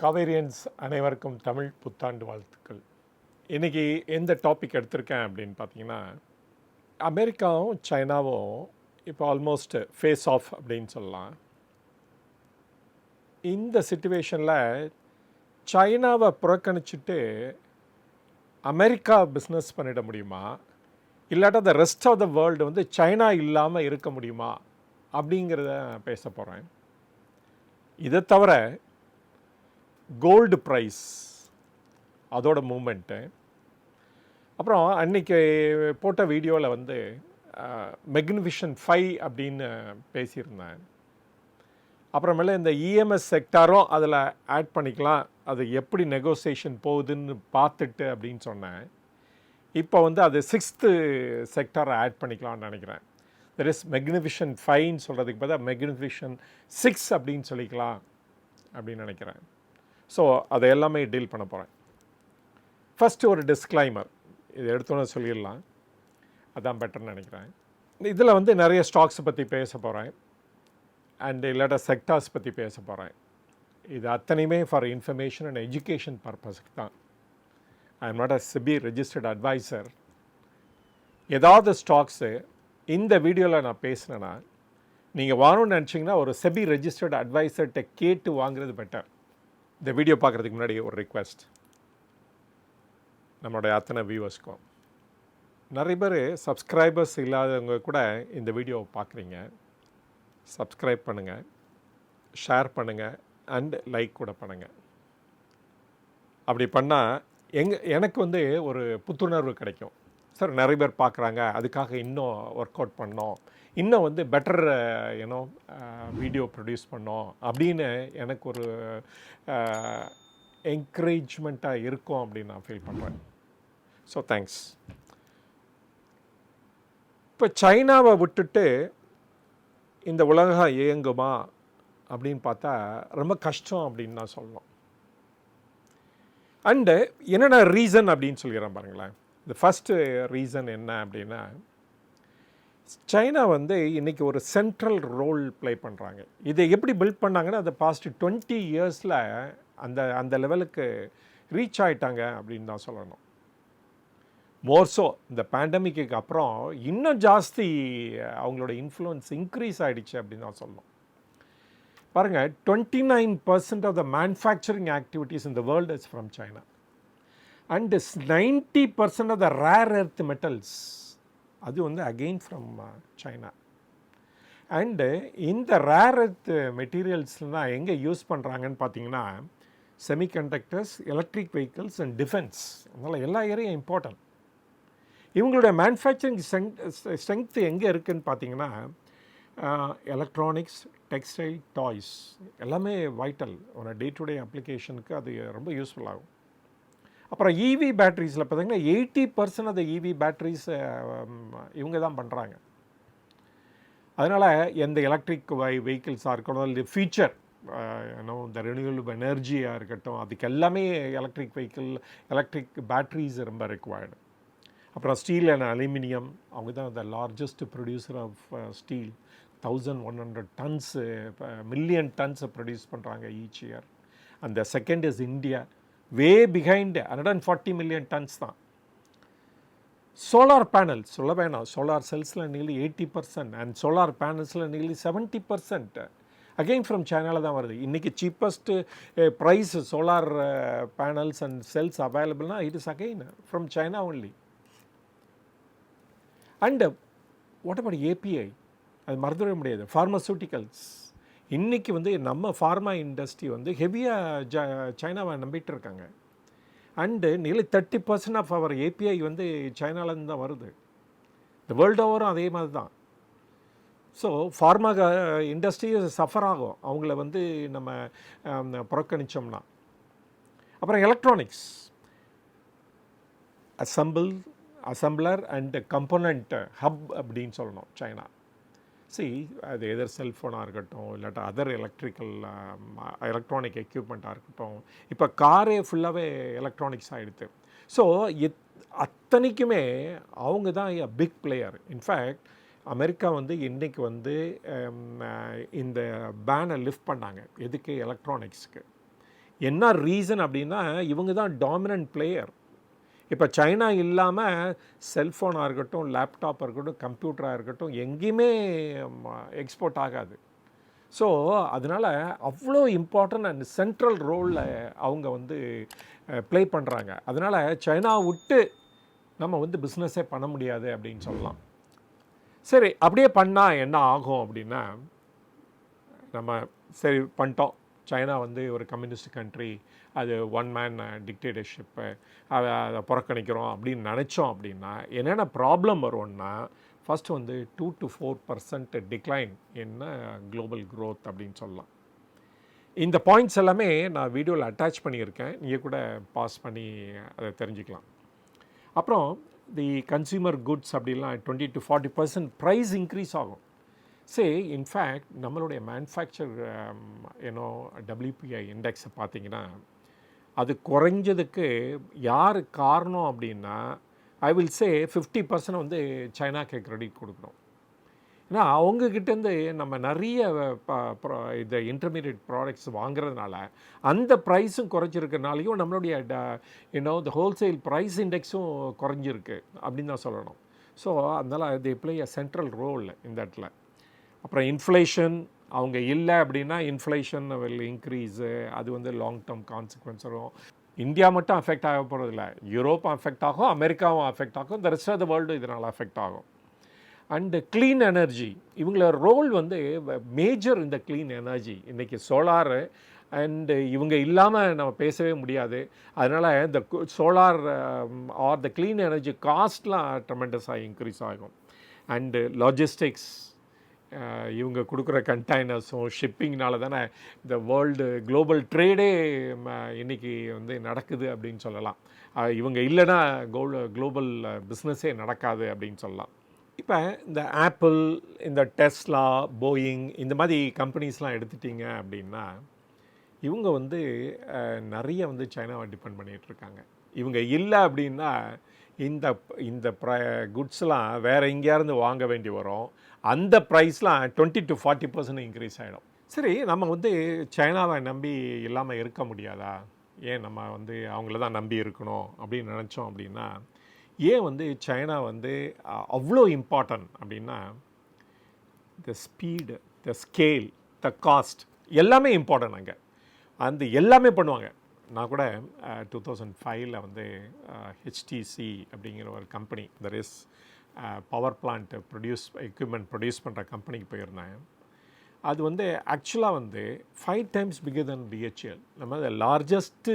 காவேரியன்ஸ் அனைவருக்கும் தமிழ் புத்தாண்டு வாழ்த்துக்கள். இன்றைக்கி எந்த டாபிக் எடுத்திருக்கேன் அப்படின்னு பார்த்தீங்கன்னா, அமெரிக்காவும் சைனாவும் இப்போ ஆல்மோஸ்ட் ஃபேஸ் ஆஃப் அப்படின்னு சொல்லலாம். இந்த சிச்சுவேஷனில் சைனாவை புறக்கணிச்சிட்டு அமெரிக்கா பிஸ்னஸ் பண்ணிட முடியுமா, இல்லாட்டா the rest of the world வந்து சைனா இல்லாமல் இருக்க முடியுமா அப்படிங்கிறத பேச போகிறேன். இதை தவிர கோல்டு ப்ரைஸ் அதோட மூமெண்ட்டு, அப்புறம் அன்றைக்கி போட்ட வீடியோவில் வந்து மெக்னிஃபிஷன் 5 அப்படின்னு பேசியிருந்தேன். அப்புறமேல இந்த இஎம்எஸ் செக்டாரும் அதில் ஆட் பண்ணிக்கலாம், அது எப்படி நெகோசியேஷன் போகுதுன்னு பார்த்துட்டு அப்படின்னு சொன்னேன். இப்போ வந்து அது 6th செக்டாரை ஆட் பண்ணிக்கலாம்னு நினைக்கிறேன். தெர் இஸ் மெக்னிஃபிஷன் 5ன்னு சொல்கிறதுக்கு பார்த்தா மெக்னிஃபிஷன் 6 அப்படின்னு சொல்லிக்கலாம் அப்படின்னு நினைக்கிறேன். ஸோ அதை எல்லாமே டீல் பண்ண போகிறேன். ஃபஸ்ட்டு ஒரு டிஸ்க்ளைமர், இது எடுத்தோன்னு சொல்லிடலாம், அதான் பெட்டர்னு நினைக்கிறேன். இதில் வந்து நிறைய ஸ்டாக்ஸை பற்றி பேச போகிறேன், அண்ட் இல்லாட்ட செக்டார்ஸ் பற்றி பேச போகிறேன். இது அத்தனையுமே ஃபார் இன்ஃபர்மேஷன் அண்ட் எஜுகேஷன் பர்பஸுக்கு தான். I am not a SEBI registered advisor. ஏதாவது ஸ்டாக்ஸு இந்த வீடியோவில் நான் பேசினேன்னா நீங்கள் வாங்கணும்னு நினச்சிங்கன்னா ஒரு செபி ரெஜிஸ்டர்ட் அட்வைசர்கிட்ட கேட்டு வாங்குறது பெட்டர். இந்த வீடியோ பார்க்குறதுக்கு முன்னாடி ஒரு ரிக்வெஸ்ட், நம்மளுடைய அத்தனை வியூவர்ஸ்க்கும். நிறைய பேர் சப்ஸ்கிரைபர்ஸ் இல்லாதவங்க கூட இந்த வீடியோவை பார்க்குறீங்க. சப்ஸ்கிரைப் பண்ணுங்கள், ஷேர் பண்ணுங்கள், அண்ட் லைக் கூட பண்ணுங்கள். அப்படி பண்ணால் எனக்கு வந்து ஒரு புத்துணர்வு கிடைக்கும். சார் நிறைய பேர் பார்க்குறாங்க, அதுக்காக இன்னும் ஒர்க் அவுட் பண்ணோம், இன்னும் வந்து பெட்டர் வீடியோ ப்ரொடியூஸ் பண்ணோம் அப்படின்னு எனக்கு ஒரு என்கரேஜ்மெண்ட்டாக இருக்கும் அப்படின்னு நான் ஃபீல் பண்ணுறேன். So thanks. இப்போ சைனாவை விட்டுட்டு இந்த உலகம் இயங்குமா அப்படின்னு பார்த்தா ரொம்ப கஷ்டம் அப்படின்னு நான் சொல்லணும். அண்டு என்னென்ன ரீசன் அப்படின்னு சொல்லிடுறேன் பாருங்களேன். இந்த ஃபஸ்ட்டு ரீசன் என்ன அப்படின்னா, சைனா வந்து இன்றைக்கி ஒரு சென்ட்ரல் ரோல் ப்ளே பண்ணுறாங்க. இதை எப்படி பில்ட் பண்ணாங்கன்னா, அந்த பாஸ்ட் 20 இயர்ஸில் அந்த லெவலுக்கு ரீச் ஆகிட்டாங்க அப்படின்னு தான் சொல்லணும். மோர்ஸோ இந்த பேண்டமிக்கு அப்புறம் இன்னும் ஜாஸ்தி அவங்களோட இன்ஃப்ளூயன்ஸ் இன்க்ரீஸ் ஆகிடுச்சு அப்படின்னு தான் சொல்லணும். பாருங்கள், 29% of the manufacturing activities in the world is from China, and 90% of the rare earth metals அது வந்து அகெயின் ஃப்ரம் சைனா. அண்டு இந்த ரேர் எர்த் மெட்டீரியல்ஸ்லாம் எங்கே யூஸ் பண்ணுறாங்கன்னு பார்த்தீங்கன்னா, semiconductors, electric vehicles and defence, அதனால் எல்லா ஏரியும் இம்பார்ட்டன்ட். இவங்களுடைய மேனுஃபேக்சரிங் ஸ்ட்ரென்த் எங்கே இருக்குதுன்னு பார்த்தீங்கன்னா, எலக்ட்ரானிக்ஸ், டெக்ஸ்டைல், டாய்ஸ் எல்லாமே வைட்டல். ஒரு டே டு டே அப்ளிகேஷனுக்கு அது ரொம்ப யூஸ்ஃபுல் ஆகும். அப்புறம் இவி பேட்ரிஸில் பார்த்தீங்கன்னா 80% ஆஃப் த இவி பேட்ரிஸ் இவங்க தான் பண்ணுறாங்க. அதனால் எந்த எலக்ட்ரிக் வெஹிக்கிள்ஸாக இருக்கட்டும், இல்லை ஃபியூச்சர் இந்த ரெனியூவபிள் எனர்ஜியாக இருக்கட்டும், அதுக்கு எல்லாமே எலக்ட்ரிக் வெஹிக்கிள், எலக்ட்ரிக் பேட்ரிஸ் ரொம்ப ரெக்வயர்டு. அப்புறம் ஸ்டீல் அண்ட் அலுமினியம், அவங்க தான் the largest producer of steel. 1100 tons, million டன்ஸை ப்ரொடியூஸ் பண்ணுறாங்க ஈச் இயர். அந்த second is India, way behind 140 million tons தான். சோலார் பேனல்ஸ் சொல்ல வேணாம், சோலார் செல்ஸில் நியர்லி 80% அண்ட் சோலார் பேனல்ஸில் நியர்லி 70% அகெயின் ஃப்ரம் சைனாவில் தான் வருது. இன்றைக்கி cheapest price solar panels and cells அவைலபிள்னா it is again from China only. And what about API, அது மறந்துவிட முடியாது. ஃபார்மசூட்டிக்கல்ஸ், இன்றைக்கி வந்து நம்ம ஃபார்மா இண்டஸ்ட்ரி வந்து ஹெவியாக சைனாவை நம்பிட்டு இருக்காங்க. And nearly 30% of our API வந்து சைனாலேருந்து தான் வருது. இந்த வேர்ல்டு ஓவரும் அதே மாதிரி தான். ஸோ ஃபார்மா இண்டஸ்ட்ரி சஃபர் ஆகும் அவங்கள வந்து நம்ம புறக்கணித்தோம்னா. அப்புறம் electronics, assembler and component hub அப்படின்னு சொல்லணும் சைனா. அது எதர் செல்ஃபோனாக இருக்கட்டும், இல்லாட்டா அதர் எலக்ட்ரானிக் எக்யூப்மெண்ட்டாக இருக்கட்டும். இப்போ காரே ஃபுல்லாகவே எலக்ட்ரானிக்ஸ் ஆகிடுது. ஸோ அத்தனைக்குமே அவங்க தான் பிக் பிளேயர். இன்ஃபேக்ட் அமெரிக்கா வந்து இன்றைக்கி வந்து இந்த பேனை லிஃப்ட் பண்ணாங்க. எதுக்கு? எலக்ட்ரானிக்ஸுக்கு. என்ன ரீசன் அப்படின்னா இவங்க தான் டாமினன்ட் பிளேயர். இப்போ சைனா இல்லாமல் செல்ஃபோனாக இருக்கட்டும், லேப்டாப்பாக இருக்கட்டும், கம்ப்யூட்டராக இருக்கட்டும், எங்கேயுமே எக்ஸ்போர்ட் ஆகாது. ஸோ அதனால் அவ்வளோ இம்பார்ட்டன்ட் அண்ட் சென்ட்ரல் ரோலில் அவங்க வந்து ப்ளே பண்ணுறாங்க. அதனால் சைனா விட்டு நம்ம வந்து பிஸ்னஸே பண்ண முடியாது அப்படின்னு சொல்லலாம். சரி, அப்படியே பண்ணால் என்ன ஆகும் அப்படின்னா, நம்ம சரி பண்ணிட்டோம், சைனா வந்து ஒரு கம்யூனிஸ்ட் கண்ட்ரி, அது ஒன் மேன் டிக்டேட்டர்ஷிப்பு, அதை புறக்கணிக்கிறோம் அப்படின்னு நினச்சோம் அப்படின்னா என்னென்ன ப்ராப்ளம் வரும்னா, ஃபஸ்ட்டு வந்து 2 to 4% டிக்ளைன் என்ன குளோபல் க்ரோத் அப்படின்னு சொல்லலாம். இந்த பாயிண்ட்ஸ் எல்லாமே நான் வீடியோவில் அட்டாச் பண்ணியிருக்கேன், நீங்கள் கூட பாஸ் பண்ணி அதை தெரிஞ்சுக்கலாம். அப்புறம் தி கன்சியூமர் குட்ஸ் அப்படிலாம் 20 to 40% ப்ரைஸ் இன்க்ரீஸ் ஆகும். இன்ஃபேக்ட் நம்மளுடைய மேனுஃபேக்சர் WPI இண்டெக்ஸை பார்த்தீங்கன்னா அது குறைஞ்சதுக்கு யார் காரணம் அப்படின்னா, ஐ வில் சே 50% வந்து சைனாக்கு கிரெடிட் கொடுக்கணும். ஏன்னா அவங்கக்கிட்டேருந்து நம்ம நிறைய இந்த இன்டர்மீடியட் ப்ராடக்ட்ஸ் வாங்குறதுனால அந்த ப்ரைஸும் குறைஞ்சிருக்கிறனாலையும் நம்மளுடைய இந்த ஹோல்சேல் ப்ரைஸ் இண்டெக்ஸும் குறைஞ்சிருக்கு அப்படின்னு தான் சொல்லணும். ஸோ அதனால் they play a central role இந்த இடத்துல. அப்புறம் இன்ஃப்ளேஷன், அவங்க இல்லை அப்படின்னா இன்ஃப்ளேஷன் வில் இன்க்ரீஸு, அது வந்து லாங் டேர்ம் கான்சிக்வன்ஸ் வரும். இந்தியா மட்டும் அஃபெக்ட் ஆக போகிறதில்ல, யூரோப்பும் அஃபெக்ட் ஆகும், அமெரிக்காவும் அஃபெக்ட் ஆகும், the rest of the world இதனால் அஃபெக்ட் ஆகும். அண்டு க்ளீன் எனர்ஜி, இவங்களோட ரோல் வந்து மேஜர் இந்த க்ளீன் எனர்ஜி. இன்றைக்கி சோலாரு அண்டு இவங்க இல்லாமல் நம்ம பேசவே முடியாது. அதனால் இந்த solar or the clean energy காஸ்ட்லாம் ட்ரெமெண்டஸாக இன்க்ரீஸ் ஆகும். அண்டு லாஜிஸ்டிக்ஸ், இவங்க கொடுக்குற கண்டெய்னர்ஸும் ஷிப்பிங்னால தானே இந்த வேர்ல்டு குளோபல் ட்ரேடே இன்றைக்கி வந்து நடக்குது அப்படின்னு சொல்லலாம். இவங்க இல்லைன்னா குளோபல் பிஸ்னஸே நடக்காது அப்படின்னு சொல்லலாம். இப்போ இந்த ஆப்பிள், இந்த டெஸ்லா, போயிங் இந்த மாதிரி கம்பெனிஸ்லாம் எடுத்துட்டிங்க அப்படின்னா இவங்க வந்து நிறைய வந்து சைனாவை டிபெண்ட் பண்ணிகிட்ருக்காங்க. இவங்க இல்லை அப்படின்னா இந்த இந்த குட்ஸ்லாம் வேறு எங்கேயாருந்து வாங்க வேண்டி வரும். அந்த ப்ரைஸ்லாம் 20 to 40% இன்க்ரீஸ் ஆகிடும். சரி, நம்ம வந்து சைனாவை நம்பி இல்லாமல் இருக்க முடியாதா? ஏன் நம்ம வந்து அவங்கள தான் நம்பி இருக்கணும் அப்படின்னு நினச்சோம் அப்படின்னா, ஏன் வந்து சைனா வந்து அவ்வளோ இம்பார்ட்டன்ட் அப்படின்னா, த ஸ்பீடு, த ஸ்கேல், த காஸ்ட் எல்லாமே இம்பார்ட்டன்ட். அங்கே அந்த எல்லாமே பண்ணுவாங்க. நான் கூட 2005 வந்து ஹெச்டிசி அப்படிங்கிற ஒரு company, that is power plant equipment produce பண்ணுற கம்பெனிக்கு போயிருந்தேன். அது வந்து ஆக்சுவலாக வந்து 5 times bigger than DHL. நம்ம largest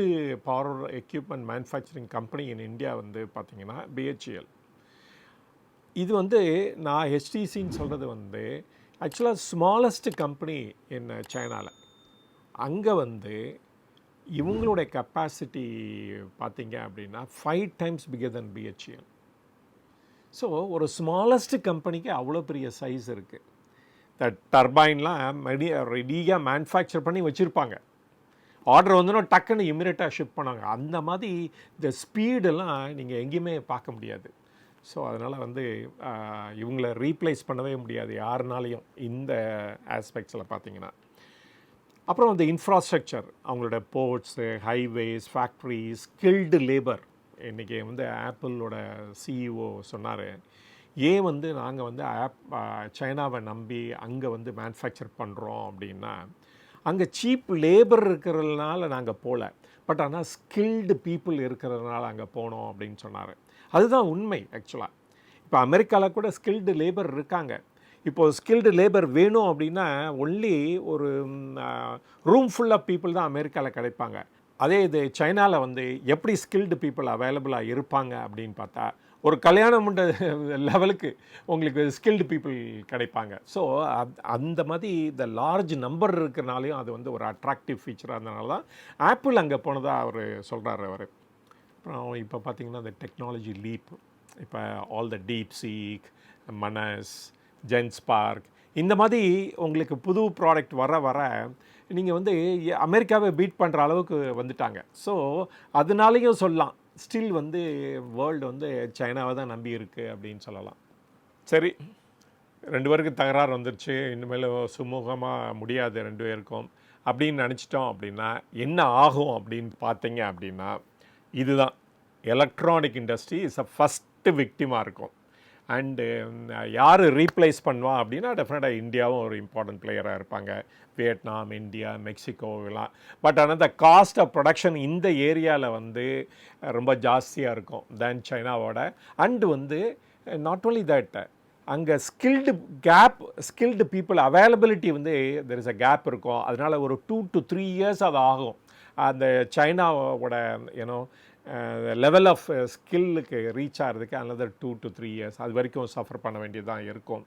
power equipment manufacturing company in India வந்து பார்த்திங்கன்னா BHEL. இது வந்து நான் ஹெச்டிசின்னு சொல்கிறது வந்து ஆக்சுவலாக ஸ்மாலஸ்ட் கம்பெனி இன் சைனாவில். அங்கே வந்து இவங்களுடைய கெப்பாசிட்டி பார்த்திங்க அப்படின்னா 5 times bigger than BHEL. So ஒரு ஸ்மாலஸ்ட் கம்பெனிக்கு அவ்வளோ பெரிய சைஸ் இருக்குது. இந்த டர்பைன்லாம் ரெடியாக மேனுஃபேக்சர் பண்ணி வச்சுருப்பாங்க. ஆர்டர் வந்துன்னா டக்குன்னு இமிடியேட்டாக ஷிப் பண்ணாங்க. அந்த மாதிரி இந்த ஸ்பீடெல்லாம் நீங்கள் எங்கேயுமே பார்க்க முடியாது. ஸோ அதனால் வந்து இவங்கள ரீப்ளேஸ் பண்ணவே முடியாது யாருனாலையும் இந்த ஆஸ்பெக்ட்ஸில் பார்த்தீங்கன்னா. அப்புறம் அந்த இன்ஃப்ராஸ்ட்ரக்சர், அவங்களோட boards, highways, factories, skilled labour. இன்றைக்கி வந்து ஆப்பிளோட சிஇஓ சொன்னார், ஏன் வந்து நாங்கள் வந்து சைனாவை நம்பி அங்கே வந்து மேனுஃபேக்சர் பண்ணுறோம் அப்படின்னா, அங்கே சீப் லேபர் இருக்கிறதுனால நாங்கள் போகல, பட் ஆனால் ஸ்கில்டு பீப்புள் இருக்கிறதுனால அங்கே போனோம் அப்படின்னு சொன்னார். அதுதான் உண்மை. ஆக்சுவலாக இப்போ அமெரிக்காவில் கூட ஸ்கில்டு லேபர் இருக்காங்க. இப்போது ஸ்கில்டு லேபர் வேணும் அப்படின்னா ஒன்லி ஒரு ரூம் ஃபுல் ஆஃப் பீப்புள் தான் அமெரிக்காவில் கிடைப்பாங்க. அதே இது சைனாவில் வந்து எப்படி ஸ்கில்டு பீப்புள் அவைலபிளாக இருப்பாங்க அப்படின்னு பார்த்தா, ஒரு கல்யாணம் பண்ணுற லெவலுக்கு உங்களுக்கு ஸ்கில்டு பீப்புள் கிடைப்பாங்க. ஸோ அந்த மாதிரி இந்த லார்ஜ் நம்பர் இருக்கிறனாலையும் அது வந்து ஒரு அட்ராக்டிவ் ஃபீச்சராக இருந்தனால தான் ஆப்பிள் அங்கே போனதாக அவர் சொல்கிறார். அவர் அப்புறம் இப்போ பார்த்திங்கன்னா இந்த டெக்னாலஜி லீப், இப்போ ஆல் த டீப் சீக், மனஸ், ஜென்ஸ்பார்க் இந்த மாதிரி உங்களுக்கு புது ப்ராடக்ட் வர வர நீங்கள் வந்து அமெரிக்காவை பீட் பண்ணுற அளவுக்கு வந்துட்டாங்க. ஸோ அதனாலேயும் சொல்லலாம் ஸ்டில் வந்து வேர்ல்டு வந்து சைனாவை தான் நம்பி இருக்குது அப்படின்னு சொல்லலாம். சரி, 2 பேருக்கு தகராறு வந்துருச்சு, இனிமேல் சுமூகமாக முடியாது 2 பேருக்கும். அப்படின்னு நினச்சிட்டோம் அப்படின்னா என்ன ஆகும் அப்படின்னு பார்த்தீங்க அப்படின்னா இதுதான் electronic industry is a first விக்டிமாக இருக்கும். அண்டு யார் ரீப்ளேஸ் பண்ணுவா அப்படின்னா டெஃபினட்டாக இந்தியாவும் ஒரு இம்பார்ட்டன்ட் பிளேயராக இருப்பாங்க, வியட்நாம், இந்தியா, மெக்சிகோ எல்லாம். பட் ஆனால் இந்த காஸ்ட் ஆஃப் ப்ரொடக்ஷன் இந்த ஏரியாவில் வந்து ரொம்ப ஜாஸ்தியாக இருக்கும் தென் சைனாவோட. அண்டு வந்து நாட் ஓன்லி தட், அங்கே ஸ்கில்டு பீப்புள் அவைலபிலிட்டி வந்து தெர் இஸ் அ கேப் இருக்கும். அதனால் ஒரு 2 to 3 years அது ஆகும் அந்த சைனாவோட ஏன்னோ லெவல் ஆஃப் ஸ்கில்லுக்கு ரீச் ஆகிறதுக்கு another 2 to 3 years அது வரைக்கும் சஃபர் பண்ண வேண்டியதாக இருக்கும்.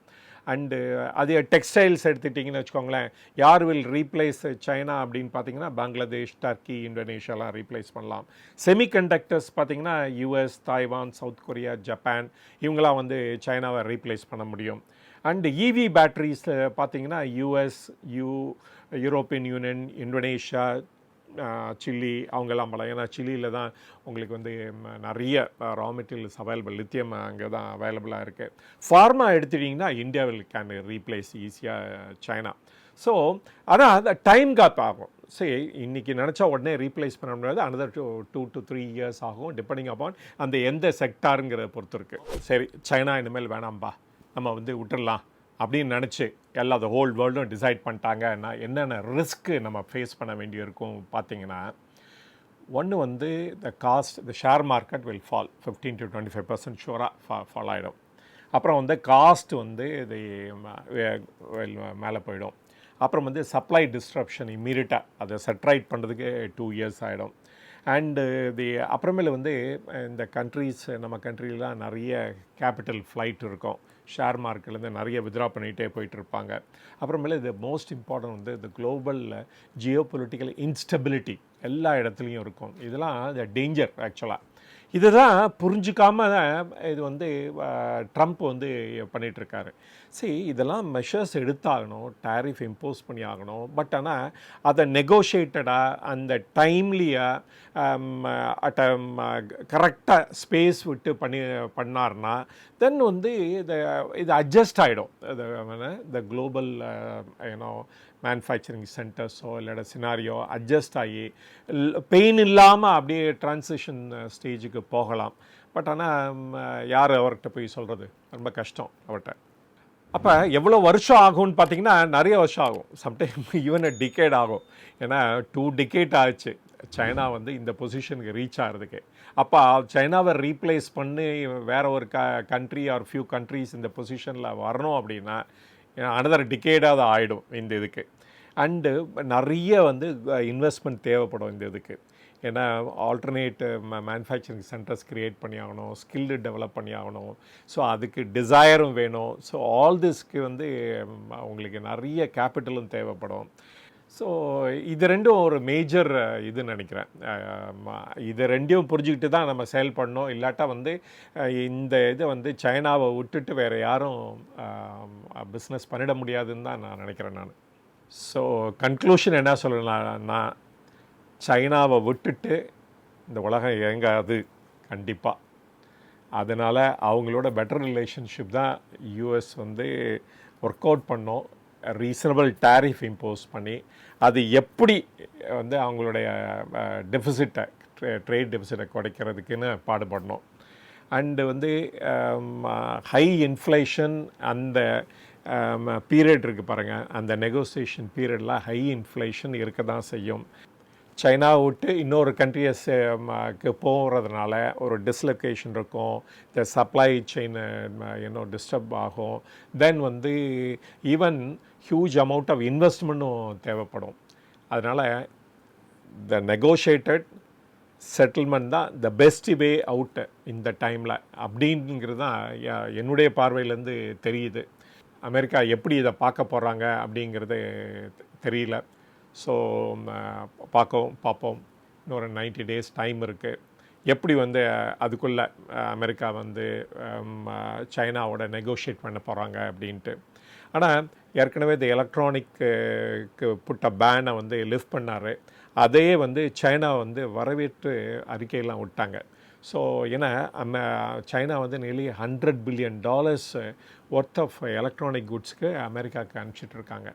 அண்டு அது டெக்ஸ்டைல்ஸ் எடுத்துட்டிங்கன்னு வச்சுக்கோங்களேன், யார் வில் ரீப்ளேஸ் சைனா அப்படின்னு பார்த்தீங்கன்னா பங்களாதேஷ், டர்க்கி, இந்தோனேஷியாலாம் ரீப்ளேஸ் பண்ணலாம். செமிகண்டக்டர்ஸ் பார்த்தீங்கன்னா US, Taiwan, south Korea, Japan இவங்களாம் வந்து சைனாவை ரீப்ளேஸ் பண்ண முடியும். அண்டு இவி பேட்ரிஸ் பார்த்தீங்கன்னா US, European union, Indonesia, chilli அவங்கெல்லாம் பண்ணலாம். ஏன்னா சில்லியில் தான் உங்களுக்கு வந்து நிறைய ரா மெட்டீரியல்ஸ் அவைலபிள், லித்தியம் அங்கே தான் அவைலபிளாக இருக்குது. ஃபார்மா எடுத்துட்டிங்கன்னா இந்தியாவில் கேன் ரீப்ளேஸ் ஈஸியாக சைனா. ஸோ ஆனால் அந்த டைம் கேப் ஆகும். சரி, இன்றைக்கி நினச்சா உடனே ரீப்ளேஸ் பண்ண முடியாது, another 2 to 3 years ஆகும் டிபெண்டிங் அப்பான் அந்த எந்த செக்டாருங்கிறத பொறுத்து இருக்குது. சரி, சைனா இனிமேல் வேணாம்பா, நம்ம வந்து விட்டுடலாம் அப்படின்னு நினச்சி எல்லா த ஹோல் வேர்ல்டும் டிசைட் பண்ணிட்டாங்கன்னா என்னென்ன ரிஸ்க்கு நம்ம ஃபேஸ் பண்ண வேண்டியிருக்கும் பார்த்தீங்கன்னா, ஒன்று வந்து the share market will fall 15 to 25% ஷூராக ஃபால் ஆகிடும். அப்புறம் வந்து காஸ்ட் வந்து இது மேலே போயிடும். அப்புறம் வந்து சப்ளை டிஸ்ட்ரப்ஷன் இம்மீடியட்டாக அதை செட்ரைட் பண்ணுறதுக்கு 2 years ஆகிடும். அண்டு அப்புறமேல வந்து இந்த கண்ட்ரீஸ் நம்ம கண்ட்ரிலாம் நிறைய கேபிட்டல் ஃப்ளைட் இருக்கும், ஷேர் மார்க்கெட்லேருந்து நிறைய வித்ரா பண்ணிகிட்டே போயிட்டுருப்பாங்க. அப்புறமேல இது மோஸ்ட் இம்பார்ட்டன்ட் வந்து இந்த குளோபலில் ஜியோபொலிட்டிக்கல் இன்ஸ்டெபிலிட்டி எல்லா இடத்துலையும் இருக்கும். இதெல்லாம் இந்த டேஞ்சர் ஆக்சுவலாக. இதுதான் புரிஞ்சிக்காமல் இது வந்து ட்ரம்ப் வந்து பண்ணிகிட்ருக்காரு. சரி, இதெல்லாம் மெஷர்ஸ் எடுத்தாகணும், டேரிஃப் இம்போஸ் பண்ணி ஆகணும். பட் ஆனால் அதை நெகோஷியேட்டடாக அந்த டைம்லியாக கரெக்டாக ஸ்பேஸ் விட்டு பண்ணார்னா தென் வந்து இது அட்ஜஸ்ட் ஆகிடும். இந்த குளோபல் ஏன்னோ மேனுஃபேக்சரிங் சென்டர்ஸோ இல்லாட சினாரியோ அட்ஜஸ்ட் ஆகி பெயின் இல்லாமல் அப்படியே ட்ரான்சிஷன் ஸ்டேஜுக்கு போகலாம். பட் ஆனால் யார் அவர்கிட்ட போய் சொல்கிறது, ரொம்ப கஷ்டம் அவர்கிட்ட. அப்போ எவ்வளோ வருஷம் ஆகும்னு பார்த்தீங்கன்னா நிறைய வருஷம் ஆகும், சம்டைம் ஈவன் a decade ஆகும். ஏன்னா 2 decade ஆச்சு சைனா வந்து இந்த பொசிஷனுக்கு ரீச் ஆகிறதுக்கு. அப்போ சைனாவை ரீப்ளேஸ் பண்ணி வேறு ஒரு கண்ட்ரி ஆர் ஃபியூ கண்ட்ரிஸ் இந்த பொசிஷனில் வரணும் அப்படின்னா another decade அது ஆகிடும் இந்த இதுக்கு. அண்டு நிறைய வந்து இன்வெஸ்ட்மெண்ட் தேவைப்படும் இந்த இதுக்கு. ஏன்னா ஆல்டர்னேட் மேனுஃபேக்சரிங் சென்டர்ஸ் க்ரியேட் பண்ணி ஆகணும், ஸ்கில்டு டெவலப் பண்ணி ஆகணும். ஸோ அதுக்கு டிசைரும் வேணும். ஸோ ஆல் திஸ்க்கு வந்து உங்களுக்கு நிறைய கேபிட்டலும் தேவைப்படும். ஸோ இது ரெண்டும் ஒரு மேஜர் இதுன்னு நினைக்கிறேன். இது ரெண்டையும் புரிஞ்சுக்கிட்டு தான் நம்ம செயல் பண்ணோம். இல்லாட்டா வந்து இந்த இதை வந்து சைனாவை விட்டுட்டு வேறு யாரும் பிஸ்னஸ் பண்ணிட முடியாதுன்னு தான் நான் நினைக்கிறேன் நான். ஸோ கன்க்ளூஷன் என்ன சொல்லலாம்னா, சைனாவை விட்டுட்டு இந்த உலகம் இயங்காது கண்டிப்பாக. அதனால் அவங்களோட பெட்டர் ரிலேஷன்ஷிப் தான் யூஎஸ் வந்து ஒர்க் அவுட் பண்ணோம், ரீசனபிள் டேரிஃப் இம்போஸ் பண்ணி அது எப்படி வந்து அவங்களுடைய டெஃபிசிட்டை ட்ரேட் டெஃபிசிட்டை குறைக்கிறதுக்குன்னு பாடுபடணும். அண்டு வந்து ஹை இன்ஃப்ளேஷன் அந்த பீரியட் இருக்குது பாருங்கள், அந்த நெகோசியேஷன் பீரியடில் ஹை இன்ஃப்ளேஷன் இருக்க தான் செய்யும். சைனாவை விட்டு இன்னொரு கண்ட்ரிஸுக்கு போகிறதுனால ஒரு டிஸ்லொகேஷன் இருக்கும், இந்த சப்ளை செயின் இன்னும் டிஸ்டர்ப் ஆகும். தென் வந்து ஈவன் ஹியூஜ் அமௌண்ட் ஆஃப் இன்வெஸ்ட்மெண்ட்டும் தேவைப்படும். அதனால் த நெகோஷியேட்டட் செட்டில்மெண்ட் தான் த பெஸ்ட் வே அவுட்டு இந்த டைமில் அப்படிங்கிறது தான் என்னுடைய பார்வையிலேருந்து தெரியுது. அமெரிக்கா எப்படி இதை பார்க்க போகிறாங்க அப்படிங்கிறது தெரியல. ஸோ பார்ப்போம். இன்னொரு 90 days டைம் இருக்குது. எப்படி வந்து அதுக்குள்ளே அமெரிக்கா வந்து சைனாவோட நெகோஷியேட் பண்ண போகிறாங்க அப்படின்ட்டு. ஆனால் ஏற்கனவே இந்த எலக்ட்ரானிக்கு புட்ட பேனை வந்து லிஃப்ட் பண்ணார். அதே வந்து சைனா வந்து வரவேற்று அறிக்கையெல்லாம் விட்டாங்க. ஸோ ஏன்னா சைனா வந்து nearly $100 billion worth of electronic குட்ஸ்க்கு அமெரிக்காவுக்கு அனுப்பிச்சிட்ருக்காங்க.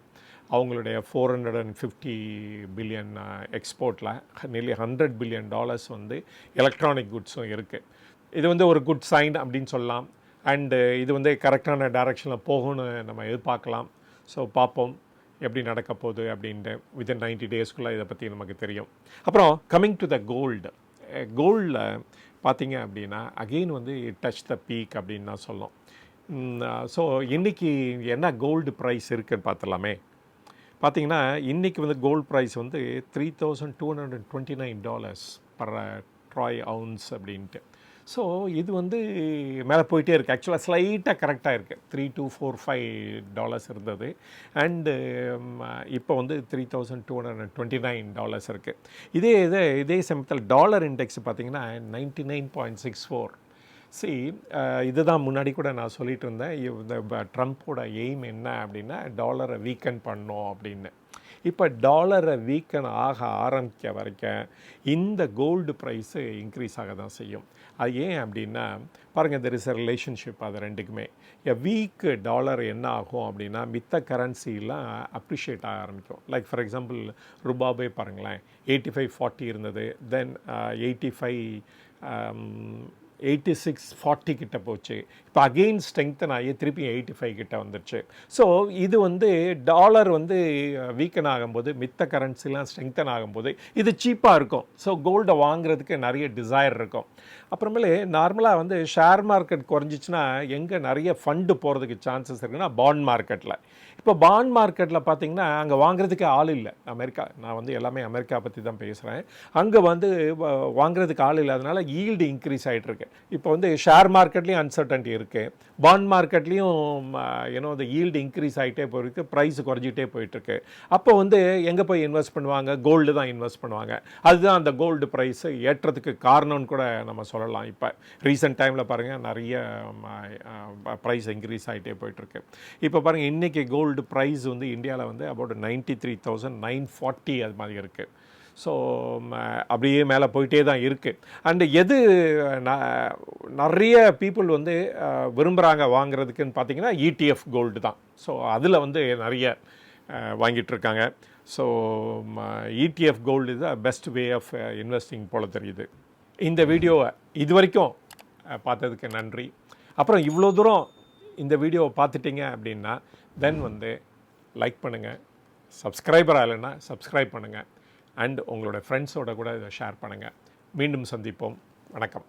அவங்களுடைய 450 பில்லியன் எக்ஸ்போர்ட்டில் nearly $100 billion வந்து எலக்ட்ரானிக் குட்ஸும் இருக்குது. இது வந்து ஒரு குட் சைன் அப்படின்னு சொல்லலாம். அண்டு இது வந்து கரெக்டான டைரக்ஷனில் போகும்னு நம்ம எதிர்பார்க்கலாம். ஸோ பார்ப்போம் எப்படி நடக்க போகுது அப்படின்ட்டு. வித்தின் 90 டேஸ்க்குள்ளே இதை பற்றி நமக்கு தெரியும். அப்புறம் கம்மிங் டு த கோல்டில் பார்த்தீங்க அப்படின்னா அகெயின் வந்து டச் த பீக் அப்படின்னு தான் சொல்லணும். ஸோ இன்றைக்கி என்ன கோல்டு ப்ரைஸ் இருக்குதுன்னு பார்த்துலாமே. பார்த்தீங்கன்னா இன்றைக்கி வந்து கோல்டு ப்ரைஸ் வந்து $3,229 பர் ட்ராய் அவுன்ஸ் அப்படின்ட்டு. ஸோ இது வந்து மேலே போயிட்டே இருக்குது. ஆக்சுவலாக ஸ்லைட்டாக கரெக்டாக இருக்குது. $3,245 இருந்தது. அண்டு இப்போ வந்து $3,229 இருக்குது. இதே சமயத்தில் டாலர் இண்டெக்ஸ் பார்த்திங்கன்னா 99.64. இதுதான் முன்னாடி கூட நான் சொல்லிகிட்டு இருந்தேன். இந்த ட்ரம்ப்போட எய்ம் என்ன அப்படின்னா டாலரை வீக்கன் பண்ணோம் அப்படின்னு. இப்போ டாலரை வீக்கன் ஆக ஆரம்பிக்க வரைக்கும் இந்த கோல்டு ப்ரைஸு இன்க்ரீஸ் ஆக தான் செய்யும். அது ஏன் அப்படின்னா பாருங்கள், தெர் இஸ் அ ரிலேஷன்ஷிப் அது ரெண்டுக்குமே. வீக் டாலர் என்ன ஆகும் அப்படின்னா மித்த கரன்சிலாம் அப்ரிஷியேட் ஆக ஆரம்பிக்கும். லைக் ஃபார் எக்ஸாம்பிள் ரூபாவே பாருங்களேன், 85.40 இருந்தது. தென் 86.40 கிட்ட போச்சு. இப்போ அகெயின் ஸ்ட்ரெங்தன் ஆகி திருப்பி 85 கிட்ட வந்துருச்சு. ஸோ இது வந்து டாலர் வந்து வீக்கன் ஆகும்போது மித்த கரன்சிலாம் ஸ்ட்ரெங்தன் ஆகும்போது இது சீப்பாக இருக்கும். ஸோ கோல்டை வாங்குறதுக்கு நிறைய டிசைர் இருக்கும். அப்புறமேலே நார்மலாக வந்து ஷேர் மார்க்கெட் குறைஞ்சிச்சின்னா எங்கே நிறைய ஃபண்டு போகிறதுக்கு சான்சஸ் இருக்குன்னா பாண்ட் மார்க்கெட்டில். இப்போ பாண்ட் மார்க்கெட்டில் பார்த்திங்கன்னா அங்கே வாங்குறதுக்கு ஆள் இல்லை. நான் வந்து எல்லாமே அமெரிக்கா பற்றி தான் பேசுகிறேன். அங்கே வந்து வாங்குறதுக்கு ஆள் இல்லாதனால ஈல்டு இன்க்ரீஸ் ஆகிட்டுருக்கு. இப்போ வந்து ஷேர் மார்க்கெட்லேயும் அன்சர்டன்ட்டி இருக்குது, பாண்ட் மார்க்கெட்லேயும் அந்த ஈல்டு இன்க்ரீஸ் ஆகிட்டே போயிருக்கு, ப்ரைஸ் குறைஞ்சிட்டே போயிட்டுருக்கு. அப்போ வந்து எங்கே போய் இன்வெஸ்ட் பண்ணுவாங்க? கோல்டு தான் இன்வெஸ்ட் பண்ணுவாங்க. அதுதான் அந்த கோல்டு ப்ரைஸு ஏற்றத்துக்கு காரணம்னு கூட நம்ம சொல்லலாம். இப்போ ரீசெண்ட் டைமில் பாருங்கள் நிறைய ப்ரைஸ் இன்க்ரீஸ் ஆகிட்டே போயிட்டுருக்கு. இப்போ பாருங்கள் இன்றைக்கி கோல்டு ப்ரைஸ் வந்து இந்தியாவில் வந்து அபவுட் 93,940 அது மாதிரி இருக்குது. ஸோ அப்படியே மேலே போயிட்டே தான் இருக்குது. அண்டு எது நிறைய பீப்புள் வந்து விரும்புகிறாங்க வாங்குறதுக்குன்னு பார்த்தீங்கன்னா ETF கோல்டு தான். ஸோ அதில் வந்து நிறைய வாங்கிட்டுருக்காங்க. So ETF gold is the best way of investing போல தெரியுது. இந்த வீடியோவை இது வரைக்கும் பார்த்ததுக்கு நன்றி. அப்புறம் இவ்வளோ தூரம் இந்த வீடியோவை பார்த்துட்டிங்க அப்படின்னா தென் வந்து லைக் பண்ணுங்கள், சப்ஸ்கிரைபராக இல்லைன்னா சப்ஸ்கிரைப் பண்ணுங்கள், அண்ட் உங்களோட ஃப்ரெண்ட்ஸோட கூட இதை ஷேர் பண்ணுங்கள். மீண்டும் சந்திப்போம். வணக்கம்.